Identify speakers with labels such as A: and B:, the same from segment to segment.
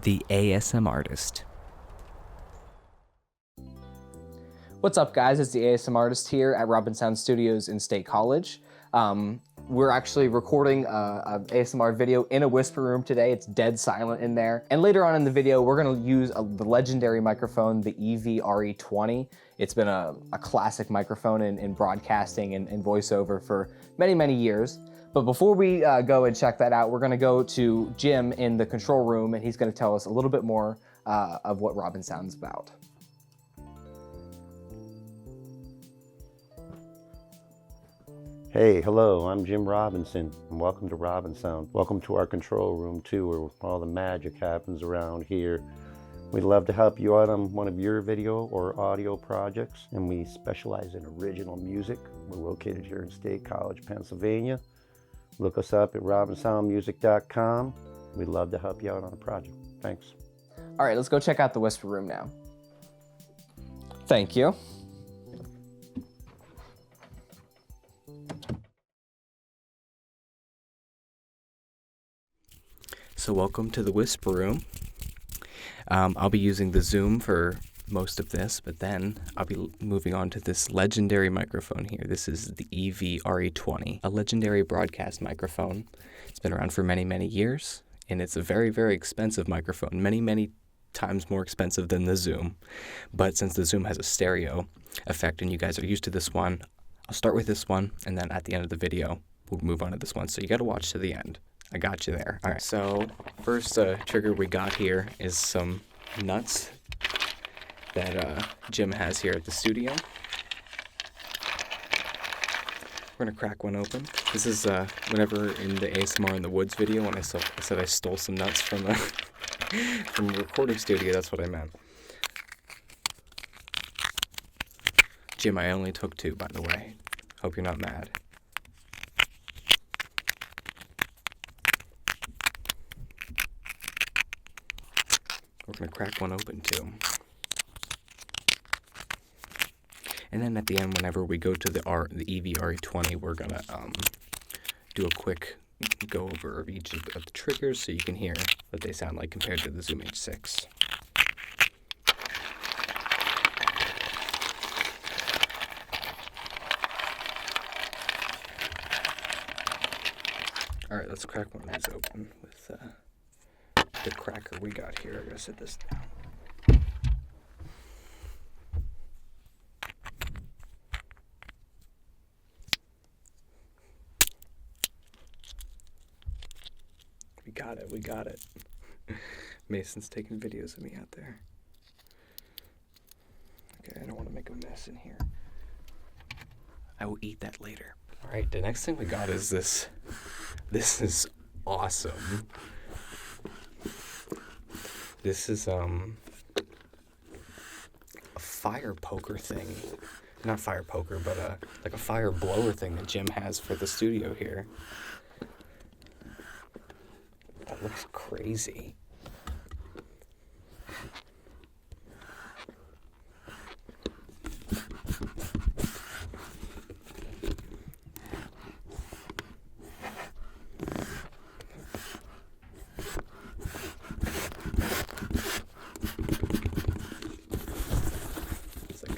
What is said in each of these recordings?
A: the ASMARtist.
B: What's up, guys? It's the ASMARtist here at Robin Sound Studios in State College. We're actually recording a ASMR video in a whisper room today. It's dead silent in there. And later on in the video, we're gonna use the legendary microphone, the EV-RE20. It's been a classic microphone in broadcasting and voiceover for many, many years. But before we go and check that out, we're gonna go to Jim in the control room, and he's gonna tell us a little bit more of what Robin Sound's about.
C: Hey, hello, I'm Jim Robinson, and welcome to Robin Sound. Welcome to our control room too, where all the magic happens around here. We'd love to help you out on one of your video or audio projects, and we specialize in original music. We're located here in State College, Pennsylvania. Look us up at robinsoundmusic.com. We'd love to help you out on a project. Thanks.
B: All right, let's go check out the whisper room now. Thank you.
A: So welcome to the whisper room. I'll be using the Zoom for most of this, but then I'll be moving on to this legendary microphone here. This is the EV-RE20, a legendary broadcast microphone. It's been around for many, many years, and it's a very, very expensive microphone, many, many times more expensive than the Zoom. But since the Zoom has a stereo effect and you guys are used to this one, I'll start with this one, and then at the end of the video, we'll move on to this one. So you got to watch to the end. I got you there. All right, so first trigger we got here is some nuts that Jim has here at the studio. We're gonna crack one open. This is whenever in the ASMR in the Woods video when I said I stole some nuts from a, from a recording studio, that's what I meant. Jim, I only took 2, by the way. Hope you're not mad. We're going to crack one open too. And then at the end, whenever we go to the EV-RE20, we're going to do a quick go over of each of the triggers so you can hear what they sound like compared to the Zoom H6. All right, let's crack one of these open with the cracker we got here. I gotta set this down. We got it. Mason's taking videos of me out there. Okay, I don't want to make a mess in here. I will eat that later. All right, the next thing we got is this. This is awesome. This is a fire poker thing. Not fire poker, but like a fire blower thing that Jim has for the studio here. That looks crazy.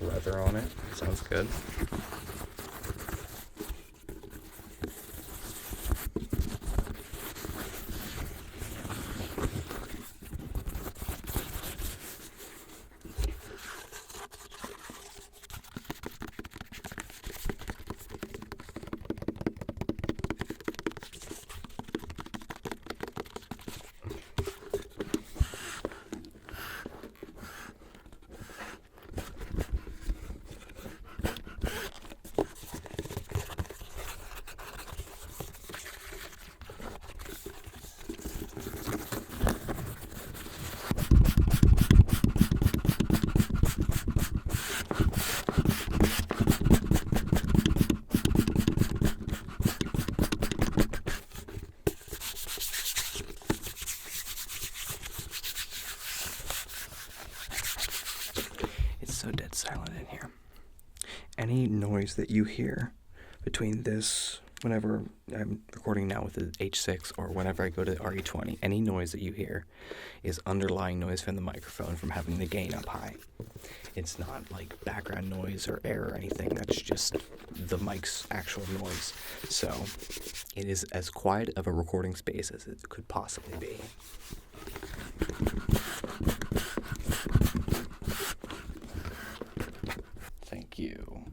A: Leather on it. Sounds good. So dead silent in here. Any noise that you hear between this whenever I'm recording now with the H6 or whenever I go to RE20, any noise that you hear is underlying noise from the microphone from having the gain up high. It's not like background noise or air or anything. That's just the mic's actual noise. So it is as quiet of a recording space as it could possibly be. Thank you.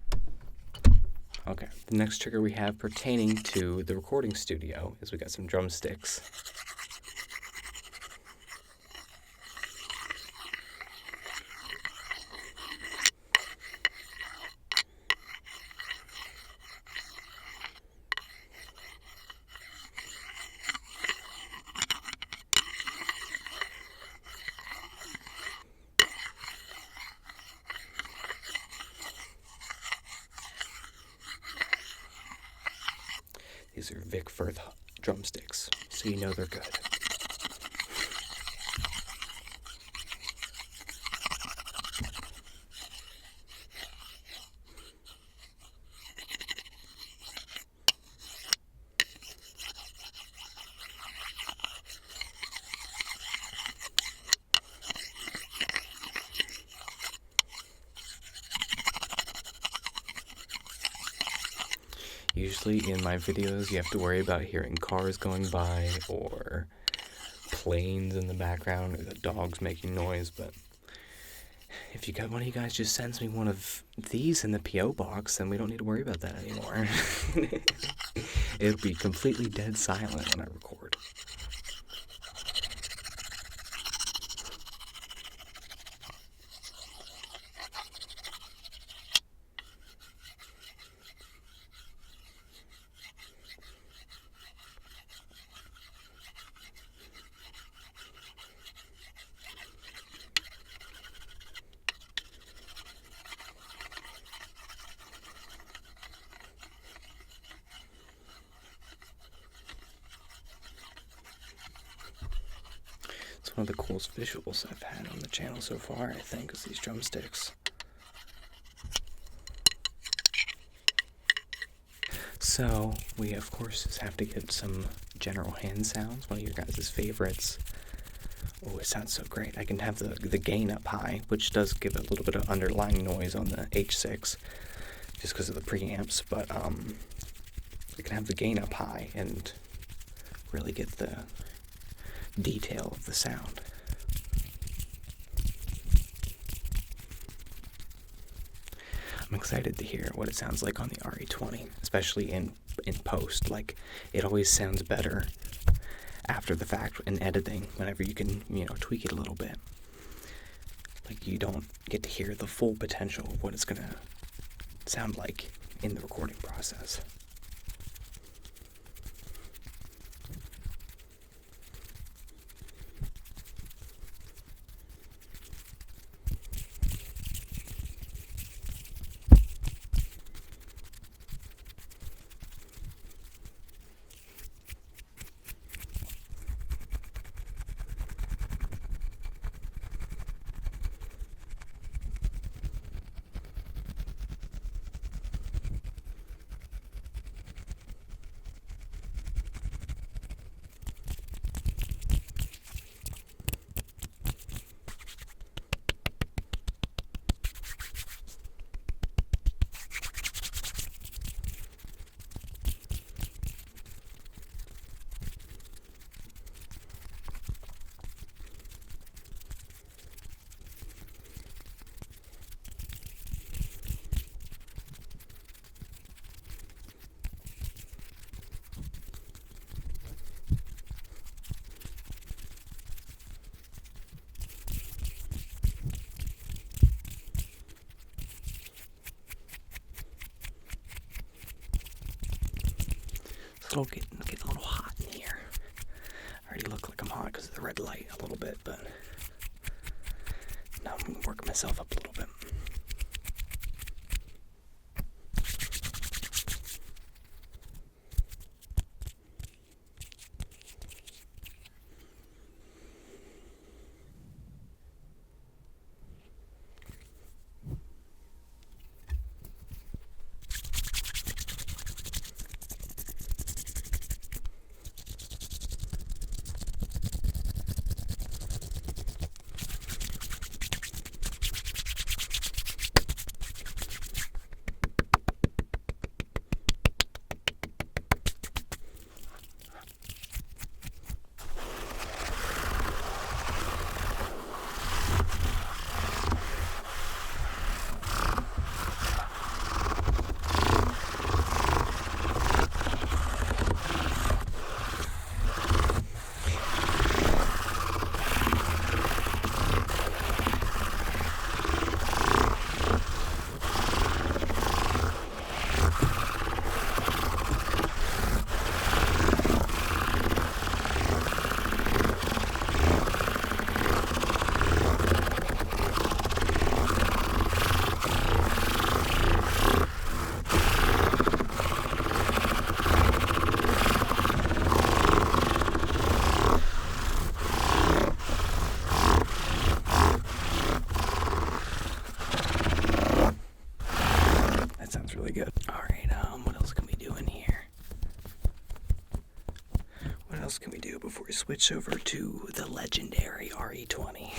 A: Okay, the next trigger we have pertaining to the recording studio is we got some drumsticks. These are Vic Firth drumsticks, so you know they're good. Usually in my videos, you have to worry about hearing cars going by or planes in the background or the dogs making noise, but if you got one of you guys just sends me one of these in the P.O. box, then we don't need to worry about that anymore. It'll be completely dead silent when I record. It's one of the coolest visuals I've had on the channel so far, I think, is these drumsticks. So, we of course just have to get some general hand sounds, one of your guys' favorites. Oh, it sounds so great. I can have the gain up high, which does give a little bit of underlying noise on the H6, just because of the preamps, but I can have the gain up high and really get the detail of the sound. I'm excited to hear what it sounds like on the RE20, especially in post. Like, it always sounds better after the fact in editing, whenever you can, tweak it a little bit. Like, you don't get to hear the full potential of what it's gonna sound like in the recording process. It'll get a little hot in here. I already look like I'm hot because of the red light a little bit, but now I'm going to work myself up a little bit. else can we do before we switch over to the legendary RE20?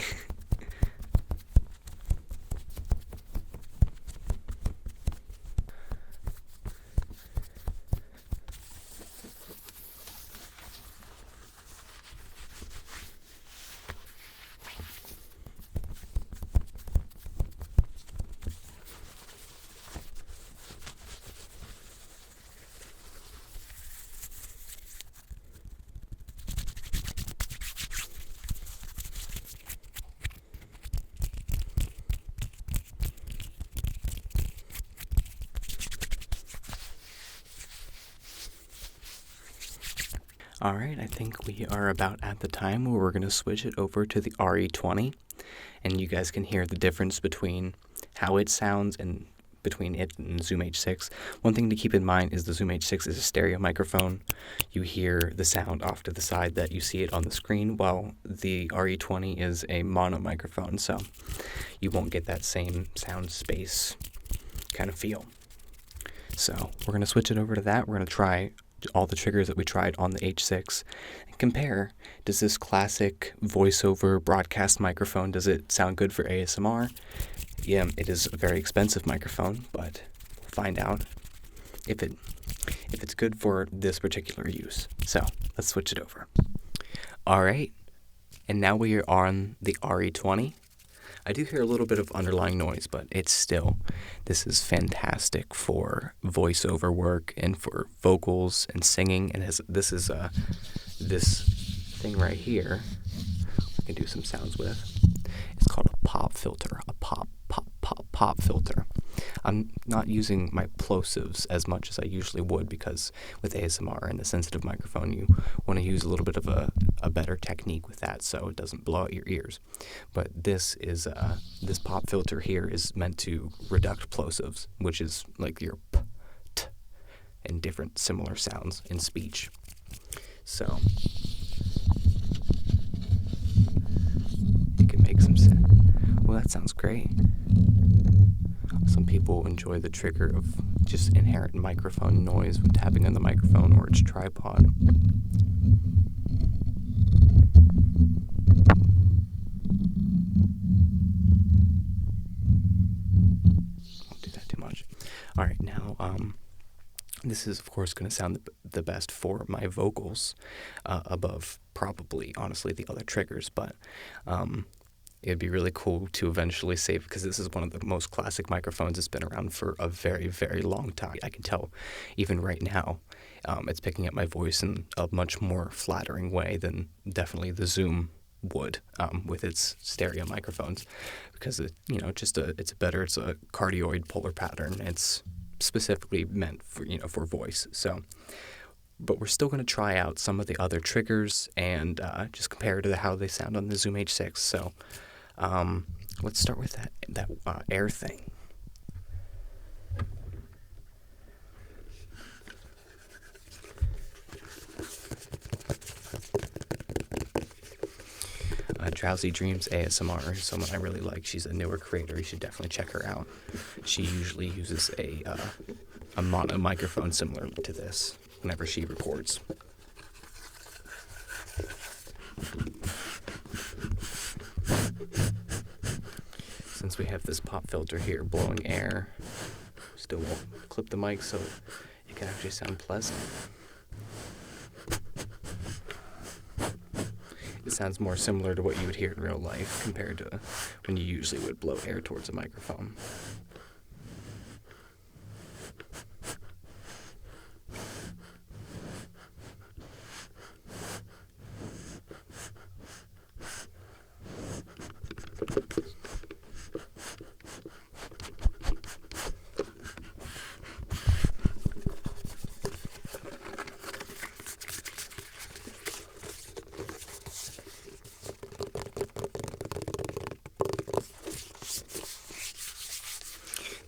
A: Alright, I think we are about at the time where we're going to switch it over to the RE20, and you guys can hear the difference between how it sounds and between it and Zoom H6. One thing to keep in mind is the Zoom H6 is a stereo microphone. You hear the sound off to the side that you see it on the screen, while the RE20 is a mono microphone, so you won't get that same sound space kind of feel. So we're going to switch it over to that. We're going to try all the triggers that we tried on the H6 and compare. Does this classic voiceover broadcast microphone, does it sound good for ASMR? Yeah, it is a very expensive microphone, but we'll find out if it's good for this particular use. So let's switch it over. All right, and now we are on the RE20. I do hear a little bit of underlying noise, but this is fantastic for voiceover work and for vocals and singing. And this thing right here, I can do some sounds with. It's called a pop filter, a pop filter. I'm not using my plosives as much as I usually would, because with ASMR and the sensitive microphone, you want to use a little bit of a better technique with that so it doesn't blow out your ears. But this pop filter here is meant to reduct plosives, which is like your p, t, and different similar sounds in speech. So you can make some sound. Well, that sounds great. Some people enjoy the trigger of just inherent microphone noise when tapping on the microphone or its tripod. Won't do that too much. All right, now this is of course going to sound the best for my vocals, above probably honestly the other triggers, but it'd be really cool to eventually save, because this is one of the most classic microphones. It's been around for a very, very long time. I can tell even right now it's picking up my voice in a much more flattering way than definitely the Zoom would with its stereo microphones, because it's a cardioid polar pattern. It's specifically meant for voice. So, but we're still going to try out some of the other triggers and just compare to how they sound on the Zoom H6. So let's start with that air thing. Drowsy Dreams ASMR is someone I really like. She's a newer creator. You should definitely check her out. She usually uses a mono microphone similar to this whenever she records. Since we have this pop filter here blowing air, still won't clip the mic so it can actually sound pleasant. It sounds more similar to what you would hear in real life compared to when you usually would blow air towards a microphone.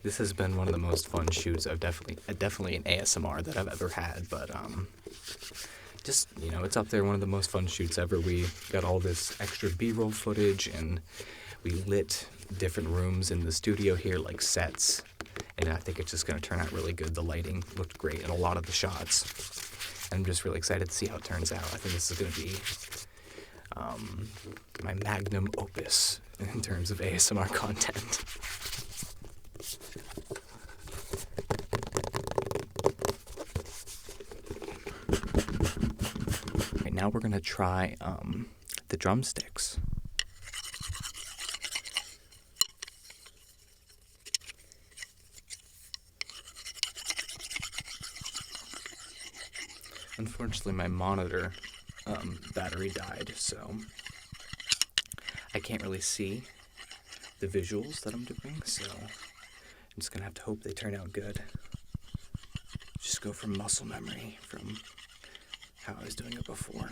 A: This has been one of the most fun shoots I've definitely an ASMR that I've ever had, but just, it's up there, one of the most fun shoots ever. We got all this extra B-roll footage, and we lit different rooms in the studio here like sets, and I think it's just going to turn out really good. The lighting looked great in a lot of the shots, I'm just really excited to see how it turns out. I think this is going to be my magnum opus in terms of ASMR content. Right, now we're going to try the drumsticks. Unfortunately, my monitor battery died, so I can't really see the visuals that I'm doing, so I'm just gonna have to hope they turn out good. Just go from muscle memory from how I was doing it before.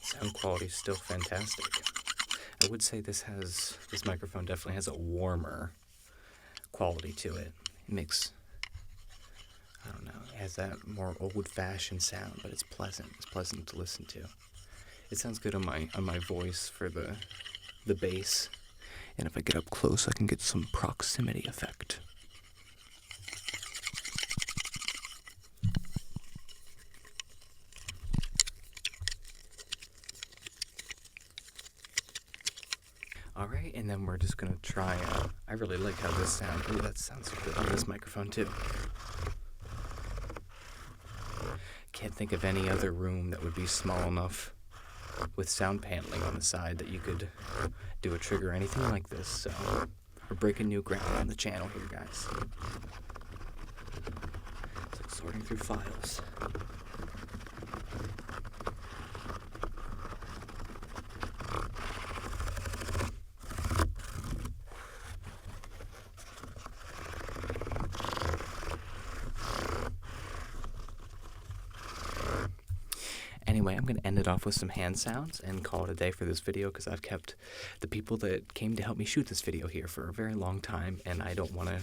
A: Sound quality is still fantastic. I would say this microphone definitely has a warmer quality to it. It makes, I don't know, it has that more old-fashioned sound, but it's pleasant. It's pleasant to listen to. It sounds good on my voice for the bass, and if I get up close, I can get some proximity effect. Alright, and then we're just going to try, I really like how this sounds. Ooh, that sounds good on this microphone too. Can't think of any other room that would be small enough with sound paneling on the side that you could do a trigger or anything like this, so we're breaking new ground on the channel here, guys. It's like sorting through files. Anyway, I'm going to end it off with some hand sounds and call it a day for this video because I've kept the people that came to help me shoot this video here for a very long time, and I don't want to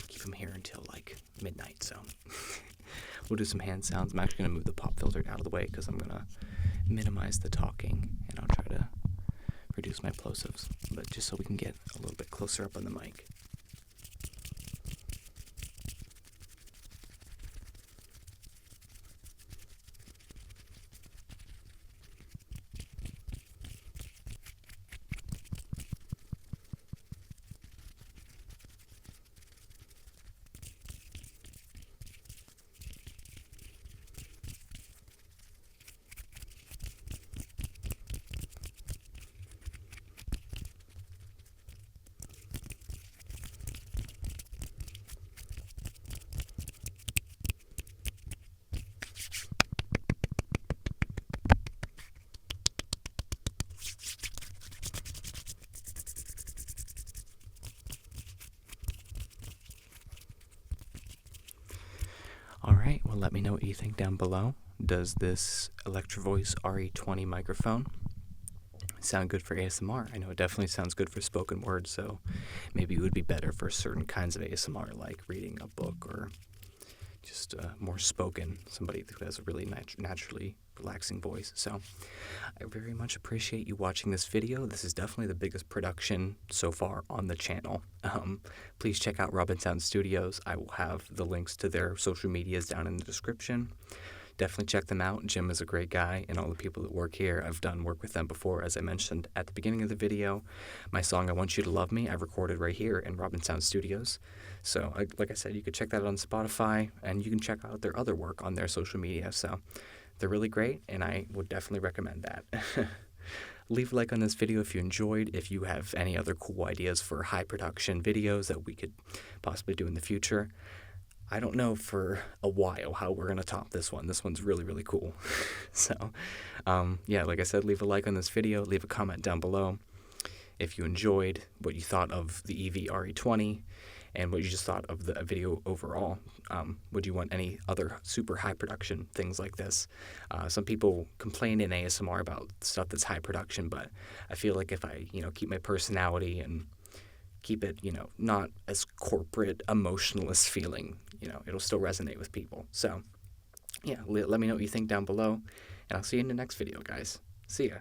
A: keep them here until like midnight, so we'll do some hand sounds. I'm actually going to move the pop filter out of the way because I'm going to minimize the talking, and I'll try to reduce my plosives, but just so we can get a little bit closer up on the mic. Alright, well let me know what you think down below. Does this Electrovoice RE20 microphone sound good for ASMR? I know it definitely sounds good for spoken word, so maybe it would be better for certain kinds of ASMR, like reading a book or just more spoken, somebody who has a really naturally relaxing voice. So I very much appreciate you watching this video. This is definitely the biggest production so far on the channel. Please check out Robin Sound Studios. I will have the links to their social medias down in the description. Definitely check them out. Jim is a great guy, and all the people that work here, I've done work with them before, as I mentioned at the beginning of the video. My song, I Want You to Love Me, I recorded right here in Robin Sound Studios. So, like I said, you could check that out on Spotify, and you can check out their other work on their social media. So, they're really great, and I would definitely recommend that. Leave a like on this video if you enjoyed. If you have any other cool ideas for high production videos that we could possibly do in the future. I don't know for a while how we're going to top this one. This one's really, really cool. So, yeah, like I said, leave a like on this video. Leave a comment down below if you enjoyed, what you thought of the EV RE20, and what you just thought of the video overall. Would you want any other super high production things like this? Some people complain in ASMR about stuff that's high production, but I feel like if I, keep my personality and keep it, not as corporate, emotionless feeling, it'll still resonate with people. So yeah, let me know what you think down below, and I'll see you in the next video, guys. See ya.